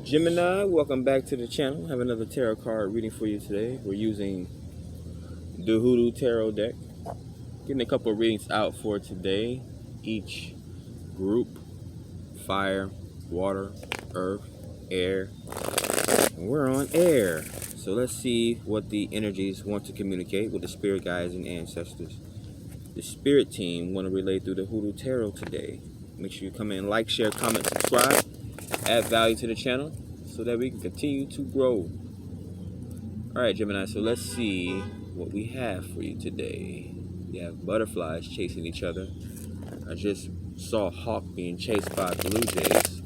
Gemini, welcome back to the channel. I have another tarot card reading for you today. We're using the Hoodoo Tarot deck. Getting a couple of readings out for today. Each group: fire, water, earth, air. And we're on air. So let's see what the energies want to communicate with the spirit guides and ancestors. The spirit team want to relay through the Hoodoo Tarot today. Make sure you come in, like, share, comment, subscribe, add value to the channel so that we can continue to grow. Alright, Gemini, so let's see what we have for you today. We have butterflies chasing each other. I just saw a hawk being chased by blue jays.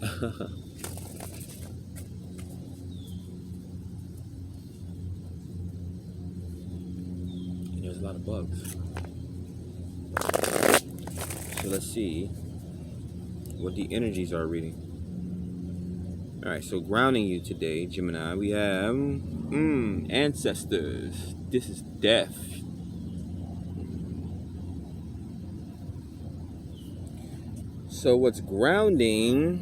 And there's a lot of bugs. So let's see what the energies are reading. Alright, so grounding you today, Gemini, we have ancestors. This is death. So what's grounding?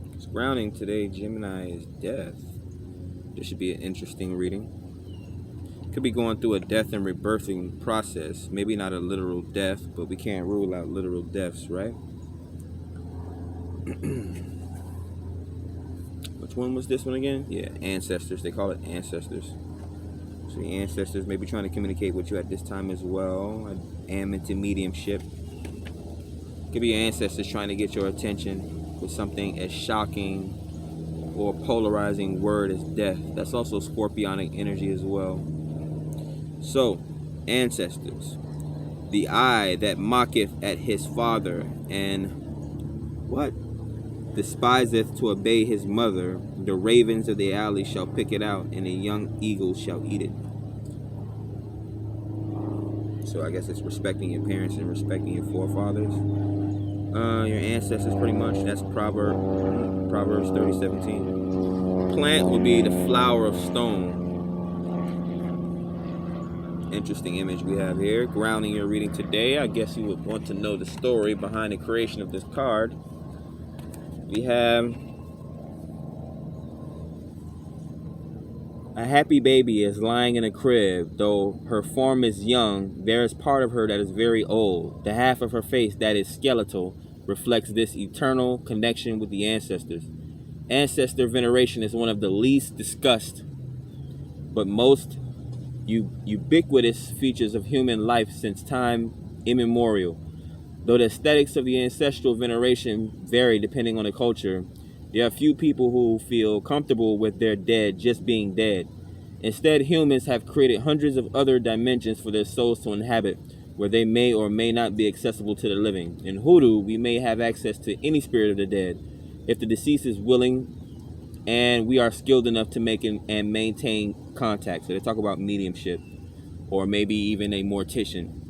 What's grounding today, Gemini, is death. This should be an interesting reading. Could be going through a death and rebirthing process. Maybe not a literal death, but we can't rule out literal deaths, right? Which one was this one again? Yeah, ancestors. They call it ancestors. So the ancestors may be trying to communicate with you at this time as well. I am into mediumship. Could be your ancestors trying to get your attention with something as shocking or polarizing word as death. That's also scorpionic energy as well. So, ancestors. The eye that mocketh at his father, and what? Despiseth to obey his mother, the ravens of the alley shall pick it out, and a young eagle shall eat it. So I guess it's respecting your parents and respecting your forefathers. Your ancestors, pretty much. That's Proverbs 30:17. Plant would be the flower of stone. Interesting image we have here. Grounding your reading today. I guess you would want to know the story behind the creation of this card. We have a happy baby is lying in a crib. Though her form is young, there is part of her that is very old. The half of her face that is skeletal reflects this eternal connection with the ancestors. Ancestor veneration is one of the least discussed but most ubiquitous features of human life since time immemorial. Though the aesthetics of the ancestral veneration vary depending on the culture, there are few people who feel comfortable with their dead just being dead. Instead, humans have created hundreds of other dimensions for their souls to inhabit, where they may or may not be accessible to the living. In Hoodoo, we may have access to any spirit of the dead, if the deceased is willing and we are skilled enough to make and maintain contact. So they talk about mediumship, or maybe even a mortician.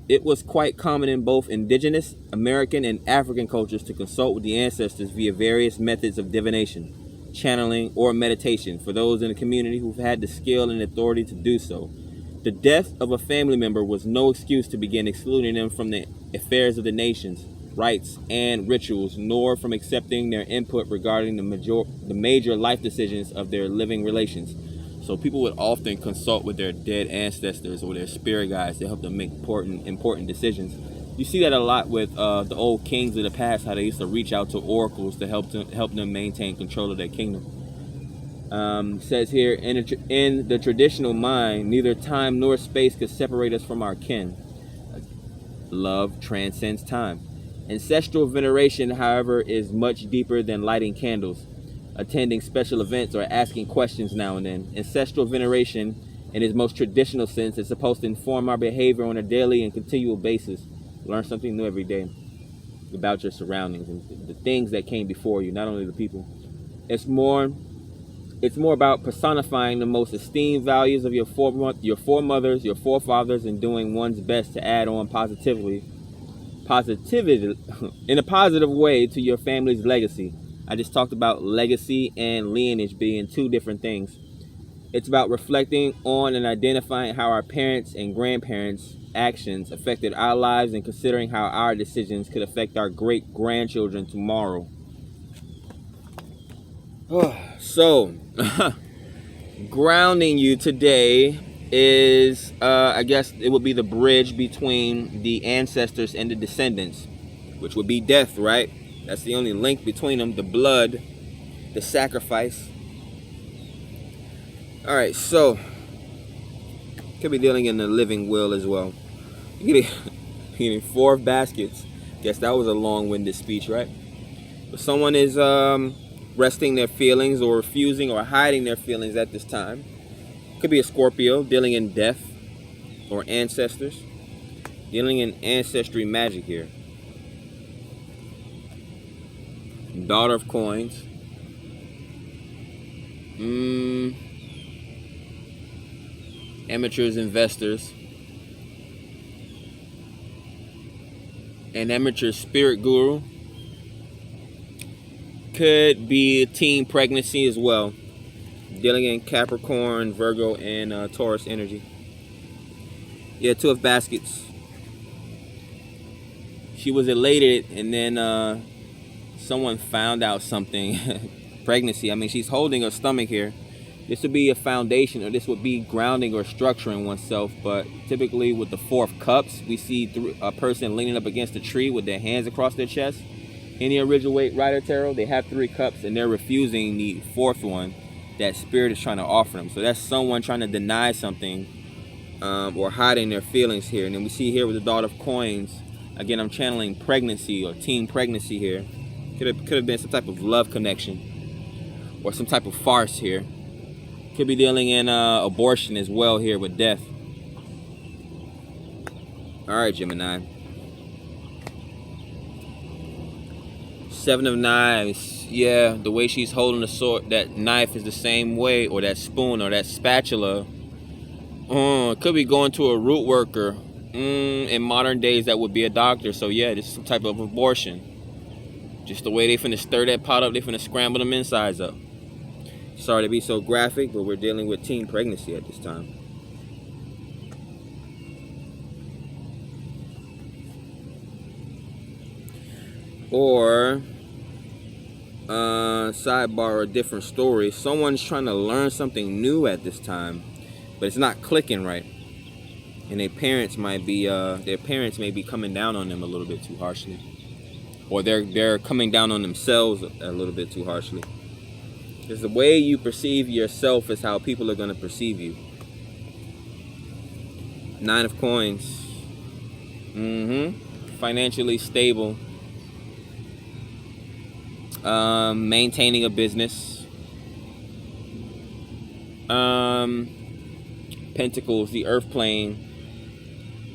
It was quite common in both indigenous, American, and African cultures to consult with the ancestors via various methods of divination, channeling, or meditation for those in the community who've had the skill and authority to do so. The death of a family member was no excuse to begin excluding them from the affairs of the nations, rites, and rituals, nor from accepting their input regarding the major life decisions of their living relations. So people would often consult with their dead ancestors or their spirit guides to help them make important decisions. You see that a lot with the old kings of the past, how they used to reach out to oracles to help them maintain control of their kingdom. Says here, in the traditional mind, neither time nor space could separate us from our kin. Love transcends time. Ancestral veneration, however, is much deeper than lighting candles, attending special events, or asking questions now and then. Ancestral veneration, in its most traditional sense, is supposed to inform our behavior on a daily and continual basis. Learn something new every day about your surroundings and the things that came before you, not only the people. It's more about personifying the most esteemed values of your foremothers, your forefathers, and doing one's best to add on positivity in a positive way to your family's legacy. I just talked about legacy and lineage being two different things. It's about reflecting on and identifying how our parents and grandparents' actions affected our lives and considering how our decisions could affect our great-grandchildren tomorrow. So, grounding you today is, I guess it would be the bridge between the ancestors and the descendants, which would be death, right? That's the only link between them, the blood, the sacrifice. All right, so could be dealing in the living will as well. You're getting 4 baskets. Guess that was a long-winded speech, right? But someone is resting their feelings or refusing or hiding their feelings at this time. Could be a Scorpio dealing in death or ancestors, dealing in ancestry magic here. Daughter of Coins. Amateurs, investors. An amateur spirit guru. Could be a teen pregnancy as well. Dealing in Capricorn, Virgo, and Taurus energy. Yeah, 2 of baskets. She was elated, and then someone found out something. Pregnancy. I mean, she's holding her stomach here. This would be a foundation, or this would be grounding or structuring oneself. But typically with the 4 of Cups, we see a person leaning up against a tree with their hands across their chest. In the original Rider Tarot, they have 3 cups, and they're refusing the 4th one that Spirit is trying to offer them. So that's someone trying to deny something or hiding their feelings here. And then we see here with the Daughter of Coins, again, I'm channeling pregnancy or teen pregnancy here. Could have been some type of love connection or some type of farce here. Could be dealing in abortion as well here with death. All right, Gemini. 7 of Knives. Yeah, the way she's holding the sword, that knife is the same way, or that spoon or that spatula. Could be going to a root worker. In modern days, that would be a doctor. So yeah, this is some type of abortion. Just the way they finna stir that pot up, they finna scramble them insides up. Sorry to be so graphic, but we're dealing with teen pregnancy at this time. Or sidebar, a different story. Someone's trying to learn something new at this time, but it's not clicking right. And their parents may be coming down on them a little bit too harshly. Or they're coming down on themselves a little bit too harshly. Because the way you perceive yourself is how people are going to perceive you. 9 of Coins. Financially stable. Maintaining a business. Pentacles, the earth plane.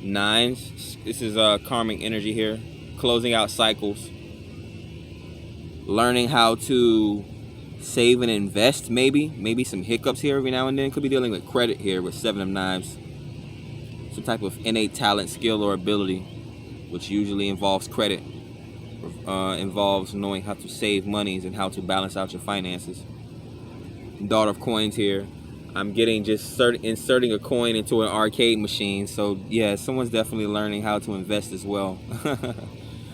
9s. This is karmic energy here. Closing out cycles. Learning how to save and invest, maybe some hiccups here every now and then. Could be dealing with credit here with 7 of Knives. Some type of innate talent, skill, or ability, which usually involves credit, involves knowing how to save monies and how to balance out your finances. Daughter of Coins here. I'm getting just inserting a coin into an arcade machine. So yeah, someone's definitely learning how to invest as well.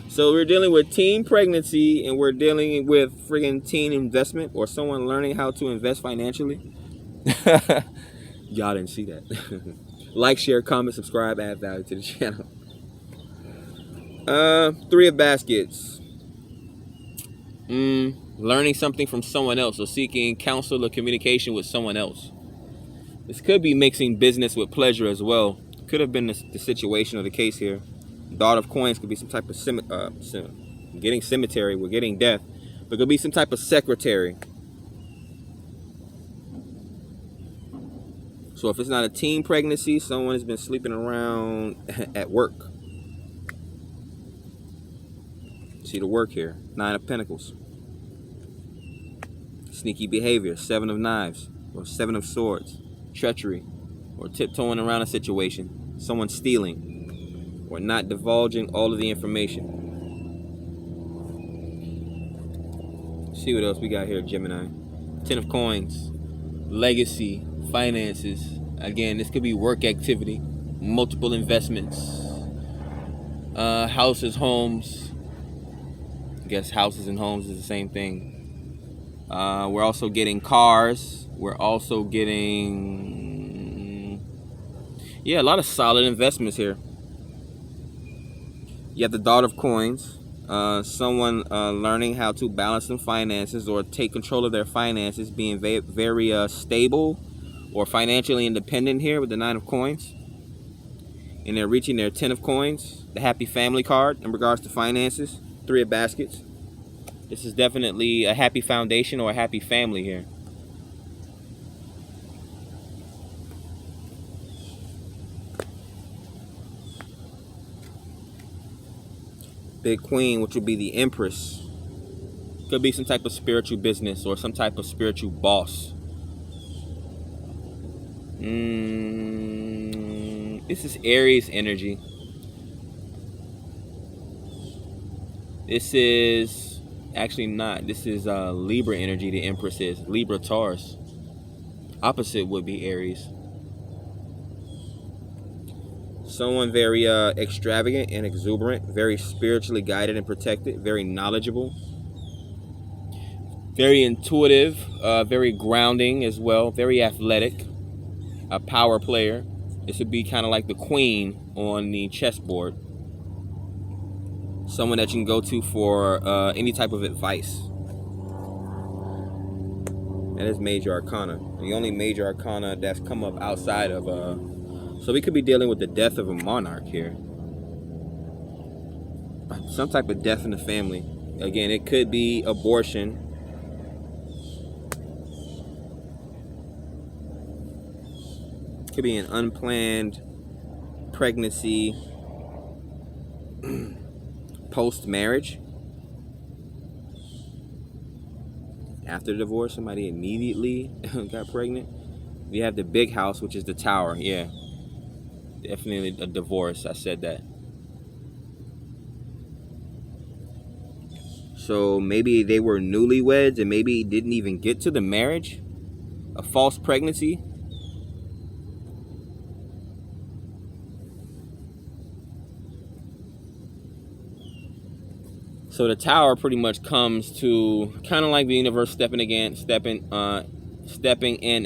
So we're dealing with teen pregnancy, and we're dealing with friggin' teen investment, or someone learning how to invest financially. Y'all didn't see that. Like, share, comment, subscribe, add value to the channel. 3 of baskets. Learning something from someone else, or seeking counsel or communication with someone else. This could be mixing business with pleasure as well. Could have been the situation or the case here. Daughter of Coins could be some type of getting cemetery. We're getting death, but it could be some type of secretary. So if it's not a teen pregnancy, someone has been sleeping around at work. See the work here. 9 of Pentacles. Sneaky behavior. 7 of Knives, or 7 of Swords. Treachery, or tiptoeing around a situation. Someone stealing, or not divulging all of the information. See what else we got here, Gemini. 10 of Coins. Legacy, finances. Again, this could be work activity, multiple investments, houses, homes. I guess houses and homes is the same thing. We're also getting cars. We're also getting, yeah, a lot of solid investments here. You have the Daughter of Coins. Someone learning how to balance their finances or take control of their finances, being very stable or financially independent here with the Nine of Coins. And they're reaching their 10 of Coins, the Happy Family card in regards to finances, Three of Baskets. This is definitely a happy foundation or a happy family here. Big Queen, which would be the Empress. Could be some type of spiritual business or some type of spiritual boss. This is Aries energy. This is actually not. This is Libra energy. The Empress is Libra, Taurus. Opposite would be Aries. Someone very extravagant and exuberant, very spiritually guided and protected, very knowledgeable, very intuitive, very grounding as well, very athletic, a power player. This would be kind of like the queen on the chessboard. Someone that you can go to for any type of advice. That is major arcana. The only major arcana that's come up outside of so we could be dealing with the death of a monarch here. Some type of death in the family. Again, it could be abortion. Could be an unplanned pregnancy, post-marriage. After the divorce, somebody immediately got pregnant. We have the big house, which is the tower. Yeah. Definitely a divorce. I said that. So maybe they were newlyweds and maybe didn't even get to the marriage. A false pregnancy. So the tower pretty much comes to kind of like the universe stepping in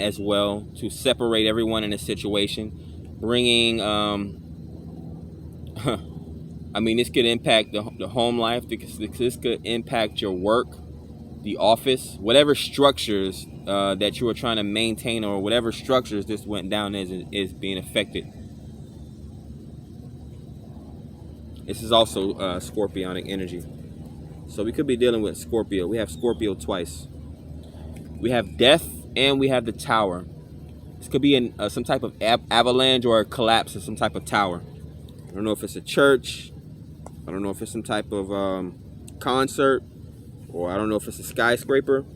as well to separate everyone in a situation. Bringing, I mean, this could impact the home life. This could impact your work, the office, whatever structures that you are trying to maintain, or whatever structures this went down is being affected. This is also Scorpionic energy. So we could be dealing with Scorpio. We have Scorpio twice. We have death and we have the tower. This could be in some type of avalanche or a collapse of some type of tower. I don't know if it's a church. I don't know if it's some type of concert. Or I don't know if it's a skyscraper.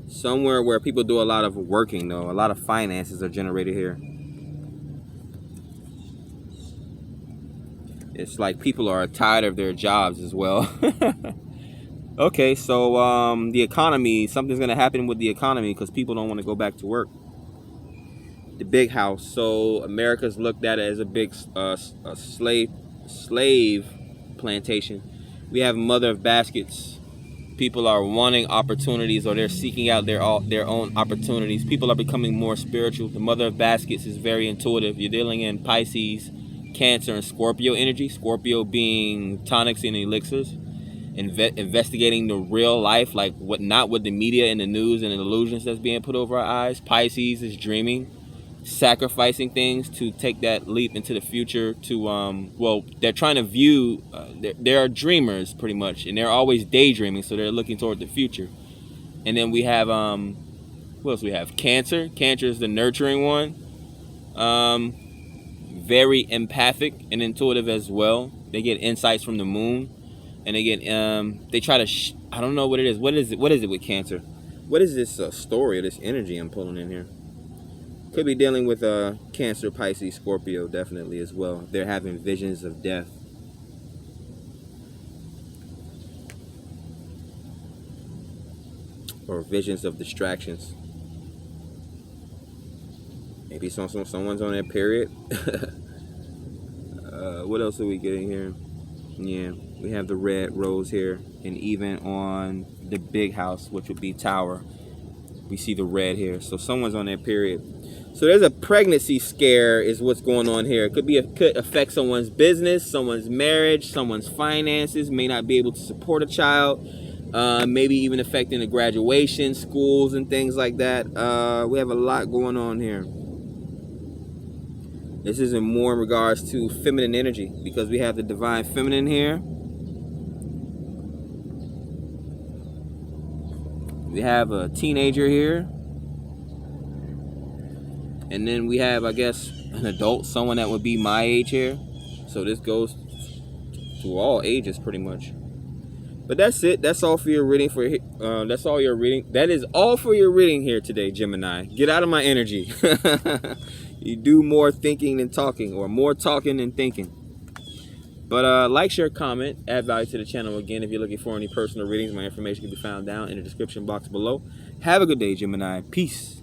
Somewhere where people do a lot of working, though. A lot of finances are generated here. It's like people are tired of their jobs as well. Okay, so the economy, something's going to happen with the economy because people don't want to go back to work. The big house. So America's looked at it as a big slave plantation. We have Mother of Baskets. People are wanting opportunities, or they're seeking out their own opportunities. People are becoming more spiritual. The Mother of Baskets is very intuitive. You're dealing in Pisces, Cancer, and Scorpio energy. Scorpio being tonics and elixirs. Investigating the real life, like not with the media and the news and the illusions that's being put over our eyes. Pisces is dreaming, sacrificing things to take that leap into the future. To well, they're trying to view. They are dreamers pretty much, and they're always daydreaming, so they're looking toward the future. And then we have who else we have? Cancer. Cancer is the nurturing one. Very empathic and intuitive as well. They get insights from the moon. And again, they try to, I don't know what it is. What is it with Cancer? What is this story or this energy I'm pulling in here? Could be dealing with Cancer, Pisces, Scorpio, definitely as well. They're having visions of death. or visions of distractions. Maybe someone's on their period. What else are we getting here? Yeah, we have the red rose here, and even on the big house, which would be tower, we see the red here. So someone's on their period. So there's a pregnancy scare is what's going on here. It could affect someone's business, someone's marriage, someone's finances, may not be able to support a child, maybe even affecting the graduation, schools, and things like that. We have a lot going on here. This is in more in regards to feminine energy, because we have the divine feminine here. We have a teenager here. And then we have, I guess, an adult, someone that would be my age here. So this goes to all ages pretty much. But that's it. That's all for your reading. That's all your reading. That is all for your reading here today, Gemini. Get out of my energy. You do more thinking than talking, or more talking than thinking. But like, share, comment, add value to the channel. Again, if you're looking for any personal readings, my information can be found down in the description box below. Have a good day, Gemini. Peace.